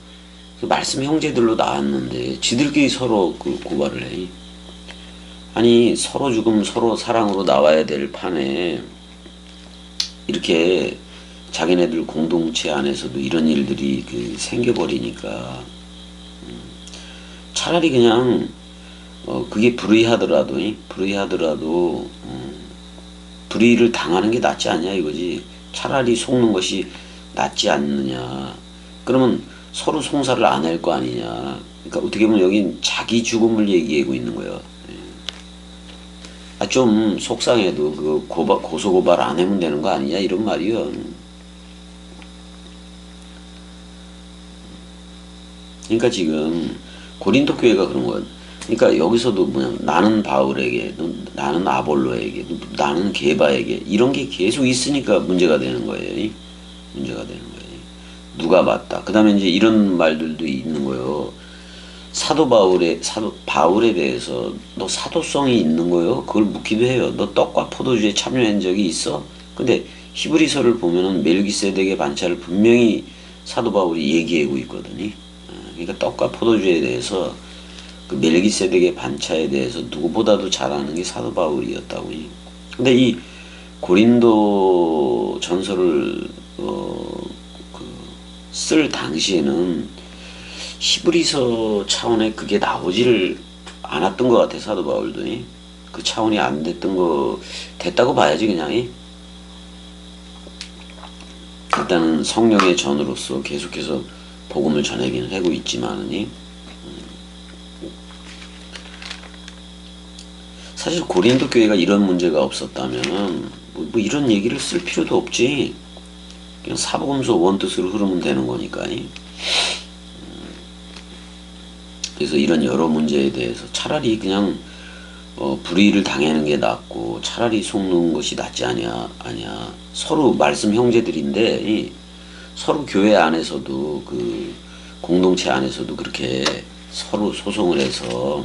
그 말씀 형제들로 나왔는데 지들끼리 서로 그 고발을 해. 아니, 서로 죽음 서로 사랑으로 나와야 될 판에 이렇게 자기네들 공동체 안에서도 이런 일들이 생겨버리니까, 차라리 그냥 그게 불의하더라도 불의를 당하는 게 낫지 않냐 이거지. 차라리 속는 것이 낫지 않느냐. 그러면 서로 송사를 안 할 거 아니냐. 그러니까 어떻게 보면 여긴 자기 죽음을 얘기하고 있는 거예요. 좀 속상해도 그 고소고발 안 하면 되는 거 아니냐 이런 말이요. 그러니까 지금 고린도 교회가 그런 거야. 그러니까 여기서도 뭐냐, 나는 바울에게, 나는 아볼로에게, 나는 게바에게 이런 게 계속 있으니까 문제가 되는 거예요. 문제가 되는 거예요. 누가 맞다. 그 다음에 이제 이런 말들도 있는 거예요. 사도 바울에 대해서 너 사도성이 있는 거요? 그걸 묻기도 해요. 너 떡과 포도주에 참여한 적이 있어? 근데 히브리서를 보면은 멜기세덱의 반차를 분명히 사도 바울이 얘기하고 있거든요. 그러니까 떡과 포도주에 대해서 그 멜기세덱의 반차에 대해서 누구보다도 잘 아는 게 사도 바울이었다고요. 근데 이 고린도 전서를 쓸 당시에는 히브리서 차원에 그게 나오지를 않았던 것 같아. 사도 바울도 그 차원이 안 됐다고 봐야지 그냥. 일단은 성령의 전으로서 계속해서 복음을 전하기는 하고 있지만은 사실 고린도 교회가 이런 문제가 없었다면은 뭐 이런 얘기를 쓸 필요도 없지. 그냥 사복음서 원뜻으로 흐르면 되는 거니까. 그래서 이런 여러 문제에 대해서 차라리 그냥 불의를 당하는 게 낫고 차라리 속는 것이 낫지 아니야. 서로 말씀 형제들인데 서로 교회 안에서도 그 공동체 안에서도 그렇게 서로 소송을 해서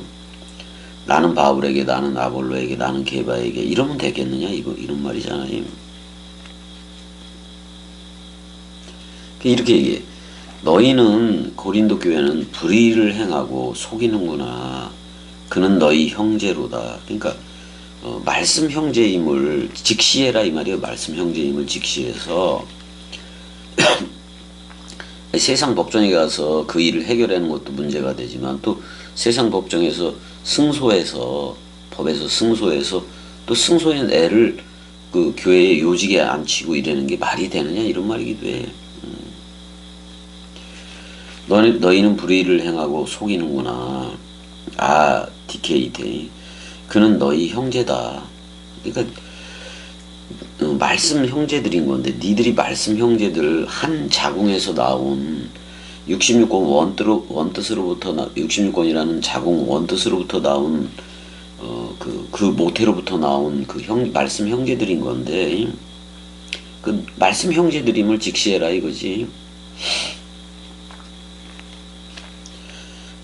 나는 바울에게, 나는 아볼로에게, 나는 게바에게 이러면 되겠느냐 이런 말이잖아요. 이렇게 얘기해. 너희는 고린도 교회는 불의를 행하고 속이는구나. 그는 너희 형제로다. 그러니까 말씀 형제임을 직시해라 이 말이에요. 말씀 형제임을 직시해서 세상 법정에 가서 그 일을 해결하는 것도 문제가 되지만 또 세상 법정에서 법에서 승소해서 또 승소한 애를 그 교회의 요직에 앉히고 이러는 게 말이 되느냐 이런 말이기도 해. 너희는 불의를 행하고 속이는구나. DK. 그는 너희 형제다. 그러니까 말씀 형제들인 건데 니들이 말씀 형제들 한 자궁에서 나온 66권 원뜻으로부터 66권이라는 자궁 원뜻으로부터 나온 그 모태로부터 나온 그 말씀 형제들인 건데 그 말씀 형제들임을 직시해라 이거지.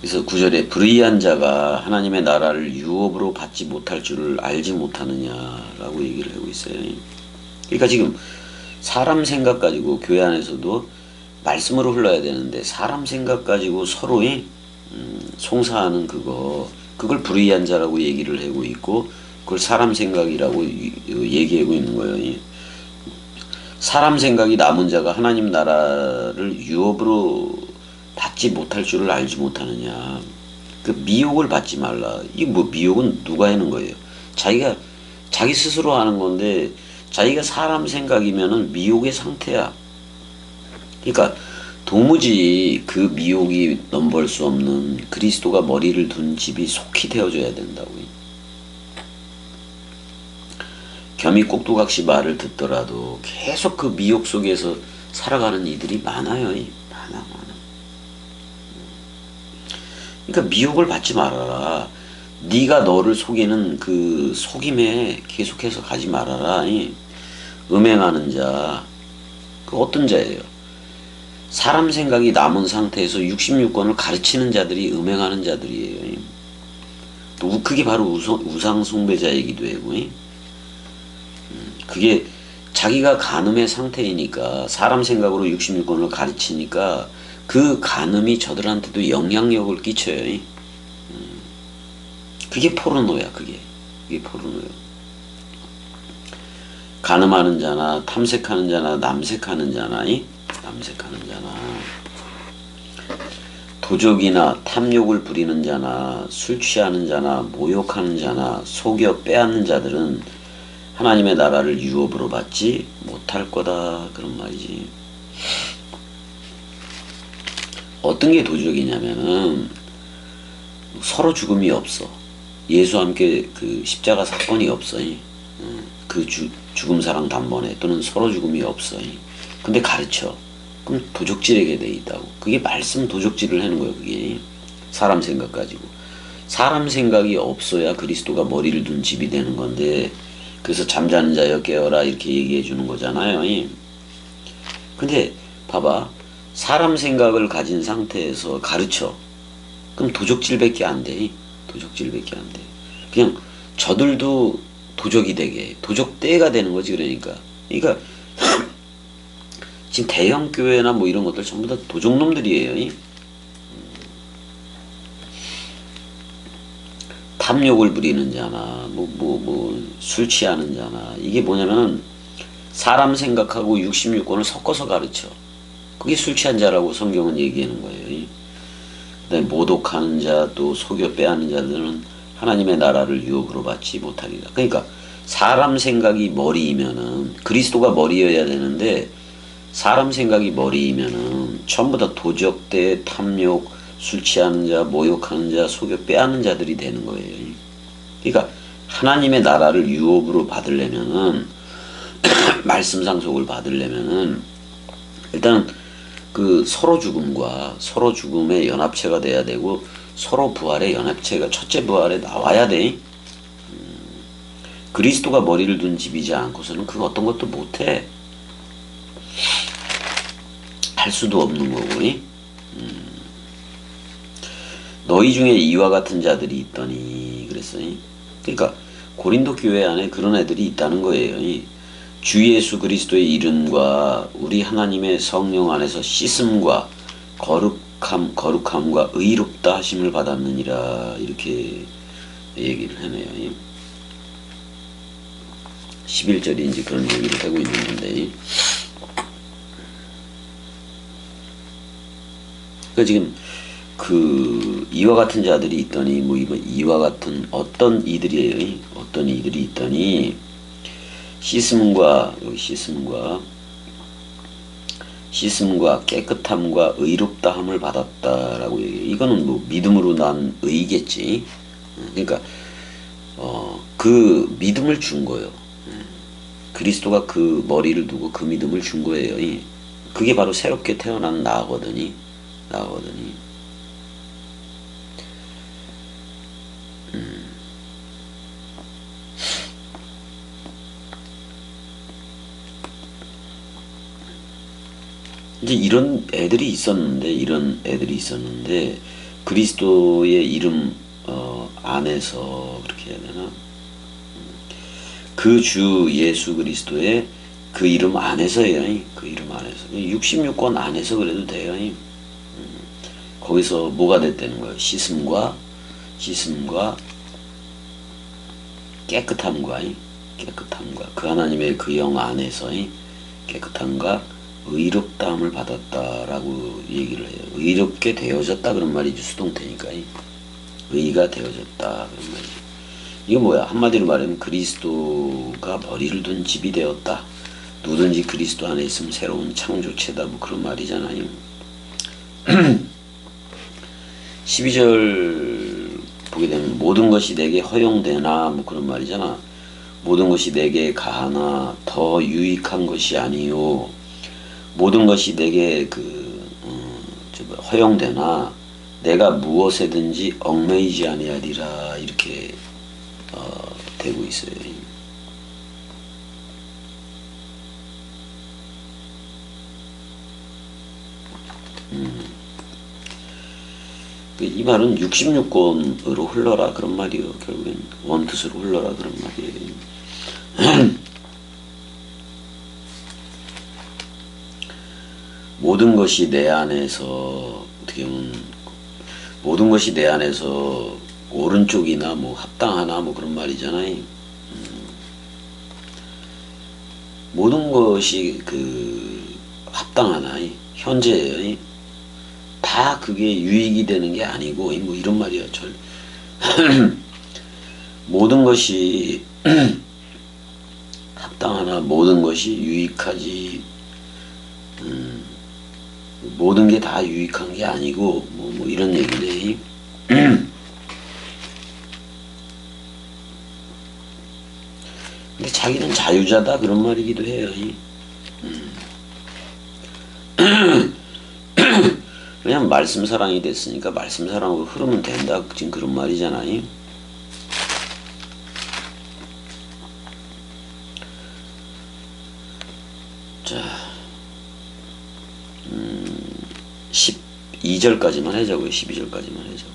그래서 9절에 불의한 자가 하나님의 나라를 유업으로 받지 못할 줄을 알지 못하느냐라고 얘기를 하고 있어요. 그러니까 지금 사람 생각 가지고 교회 안에서도 말씀으로 흘러야 되는데 사람 생각 가지고 서로의 송사하는 그걸 불의한 자라고 얘기를 하고 있고 그걸 사람 생각이라고 얘기하고 있는 거예요. 사람 생각이 남은 자가 하나님 나라를 유업으로 받지 못할 줄을 알지 못하느냐. 그 미혹을 받지 말라. 이게 뭐 미혹은 누가 하는 거예요? 자기 스스로 하는 건데 자기가 사람 생각이면은 미혹의 상태야. 그러니까 도무지 그 미혹이 넘볼 수 없는 그리스도가 머리를 둔 집이 속히 되어줘야 된다고요. 겸이 꼭두각시 말을 듣더라도 계속 그 미혹 속에서 살아가는 이들이 많아요. 많아. 그러니까 미혹을 받지 말아라. 네가 너를 속이는 그 속임에 계속해서 가지 말아라. 음행하는 자, 그 어떤 자예요? 사람 생각이 남은 상태에서 66권을 가르치는 자들이 음행하는 자들이에요. 또 그게 바로 우상 숭배자이기도 하고, 그게 자기가 간음의 상태이니까 사람 생각으로 66권을 가르치니까 그 간음이 저들한테도 영향력을 끼쳐요. 그게 포르노야. 그게 포르노야. 간음하는 자나 탐색하는 자나 남색하는 자나 도적이나 탐욕을 부리는 자나 술 취하는 자나 모욕하는 자나 속여 빼앗는 자들은 하나님의 나라를 유업으로 받지 못할 거다. 그런 말이지. 어떤 게 도적이냐면은 서로 죽음이 없어. 예수와 함께 그 십자가 사건이 없어. 그 죽음 사랑 단번에 또는 서로 죽음이 없어. 근데 가르쳐. 그럼 도적질에게 돼 있다고. 그게 말씀 도적질을 하는 거예요. 그게 사람 생각 가지고. 사람 생각이 없어야 그리스도가 머리를 둔 집이 되는 건데, 그래서 잠자는 자여 깨어라 이렇게 얘기해 주는 거잖아요. 근데 봐봐, 사람 생각을 가진 상태에서 가르쳐. 그럼 도적질밖에 안 돼. 도적질밖에 안 돼. 그냥 저들도 도적이 되게, 도적대가 되는 거지. 그러니까 지금 대형 교회나 뭐 이런 것들 전부 다 도적놈들이에요. 탐욕을 부리는 자나 술 취하는 자나, 이게 뭐냐면은 사람 생각하고 66권을 섞어서 가르쳐. 그게 술 취한 자라고 성경은 얘기하는 거예요. 그다음에 모독하는 자, 또 속여 빼앗는 자들은 하나님의 나라를 유업으로 받지 못하리라. 그러니까 사람 생각이 머리이면은, 그리스도가 머리여야 되는데 사람 생각이 머리이면은 전부 다 도적대, 탐욕, 술 취하는 자, 모욕하는 자, 속여 빼앗는 자들이 되는 거예요. 그러니까 하나님의 나라를 유업으로 받으려면은 말씀 상속을 받으려면은 일단 그 서로 죽음의 연합체가 돼야 되고, 서로 부활의 연합체가 첫째 부활에 나와야 돼. 그리스도가 머리를 둔 집이지 않고서는 그 어떤 것도 못해. 할 수도 없는 거고. 너희 중에 이와 같은 자들이 있더니 그랬어요. 그러니까 고린도 교회 안에 그런 애들이 있다는 거예요. 주 예수 그리스도의 이름과 우리 하나님의 성령 안에서 씻음과 거룩함과 의롭다 하심을 받았느니라, 이렇게 얘기를 하네요. 11절이 이제 그런 얘기를 하고 있는 건데, 그러니까 지금 그 이와 같은 자들이 있더니, 뭐 이와 같은 어떤 이들이에요. 어떤 이들이 있더니 씻음과 깨끗함과 의롭다함을 받았다라고 얘기해요. 이거는 뭐 믿음으로 난 의겠지. 그러니까 그 믿음을 준 거예요. 그리스도가 그 머리를 두고 그 믿음을 준 거예요. 그게 바로 새롭게 태어난 나거든요. 이제 이런 애들이 있었는데 그리스도의 이름 안에서, 그렇게 해야 되나? 그 주 예수 그리스도의 그 이름 안에서예요. 그 이름 안에서. 66권 안에서 그래도 돼요. 거기서 뭐가 됐다는 거예요? 씻음과 깨끗함과 그 하나님의 그 영 안에서 깨끗함과 의롭다함을 받았다라고 얘기를 해요. 의롭게 되어졌다 그런 말이지, 수동태니까. 의가 되어졌다 그런 말이지. 이거 뭐야? 한마디로 말하면 그리스도가 머리를 둔 집이 되었다. 누구든지 그리스도 안에 있으면 새로운 창조체다, 뭐 그런 말이잖아요. 12절 보게 되면 모든 것이 내게 허용되나, 뭐 그런 말이잖아. 모든 것이 내게 가하나 더 유익한 것이 아니요. 모든 것이 내게 허용되나 내가 무엇에든지 얽매이지 아니하리라, 이렇게 되고 있어요. 이 말은 66권으로 흘러라 그런 말이에요. 결국엔 원뜻으로 흘러라 그런 말이에요. 모든 것이 내 안에서, 어떻게 보면 모든 것이 내 안에서 오른쪽이나 뭐 합당하나 뭐 그런 말이잖아요. 모든 것이 그 합당하나, 현재 다 다 그게 유익이 되는 게 아니고 뭐 이런 말이야. 모든 것이 합당하나 모든 것이 유익하지 모든 게 다 유익한 게 아니고 뭐 이런 얘기네. 근데 자기는 자유자다 그런 말이기도 해요. 그냥 말씀 사랑이 됐으니까 말씀 사랑으로 흐르면 된다. 지금 그런 말이잖아요. 자, 12절까지만 해자고요. 12절까지만 해자고.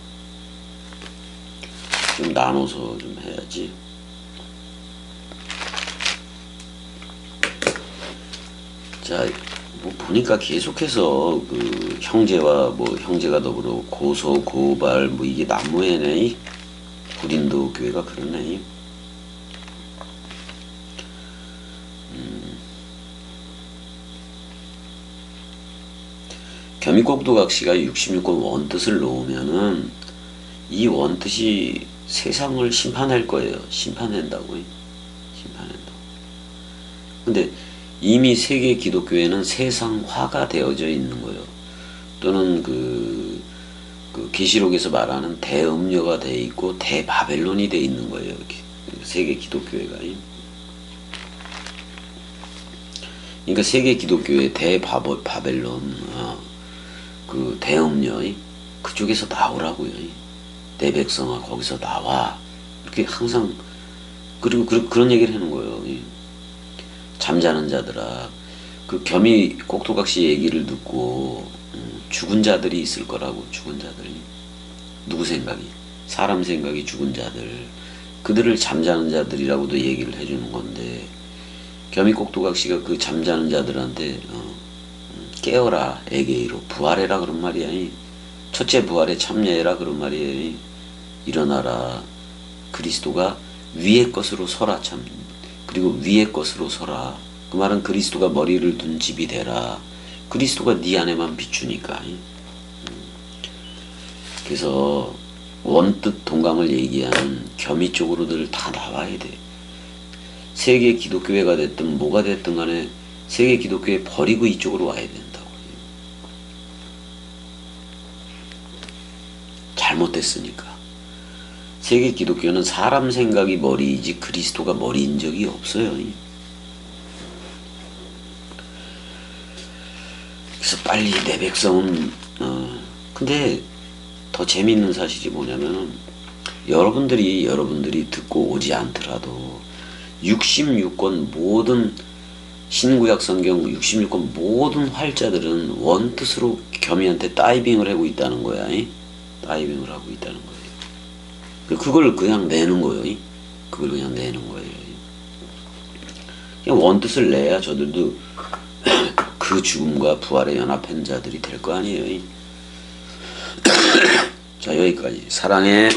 좀 나눠서 좀 해야지. 자, 뭐 보니까 계속해서 그 형제와 뭐 형제가 더불어 고소 고발 뭐 이게 난무해네. 고린도 교회가 그러네. 겸이곡두각시가 66권 원뜻을 놓으면은 이 원뜻이 세상을 심판할 거예요. 심판한다고요. 심판한다고. 근데 이미 세계 기독교회는 세상화가 되어져 있는 거예요. 또는 그 계시록에서 말하는 대음녀가 돼 있고 대바벨론이 돼 있는 거예요. 세계 기독교회가. 그러니까 세계 기독교회 대바벨론 그 대음녀 그쪽에서 나오라고요. 내 백성아 거기서 나와. 이렇게 항상 그리고 그런 얘기를 하는 거예요. 잠자는 자들아, 그 겸이곡두각시 얘기를 듣고 죽은 자들이 있을 거라고. 죽은 자들이 누구 생각이? 사람 생각이 죽은 자들, 그들을 잠자는 자들이라고도 얘기를 해주는 건데, 겸이곡두각시가 그 잠자는 자들한테 깨어라 에게이로 부활해라 그런 말이야. 첫째 부활에 참여해라 그런 말이에요. 일어나라. 그리스도가 위의 것으로 서라. 참 그리고 위의 것으로 서라. 그 말은 그리스도가 머리를 둔 집이 되라. 그리스도가 네 안에만 비추니까. 그래서 원뜻 동강을 얘기하는 겸이 쪽으로들 다 나와야 돼. 세계 기독교회가 됐든 뭐가 됐든 간에 세계 기독교회 버리고 이쪽으로 와야 된다고. 잘못됐으니까. 세계 기독교는 사람 생각이 머리이지 그리스도가 머리인 적이 없어요. 그래서 빨리 내 백성은 근데 더 재미있는 사실이 뭐냐면은 여러분들이 듣고 오지 않더라도 66권 모든 신구약 성경 66권 모든 활자들은 원뜻으로 겸이한테 다이빙을 하고 있다는 거야. 다이빙을 하고 있다는 거예요. 그걸 그냥 내는 거예요. 그걸 그냥 내는 거예요. 그냥 원뜻을 내야 저들도 그 죽음과 부활에 연합한 자들이 될 거 아니에요. 자, 여기까지. 사랑해.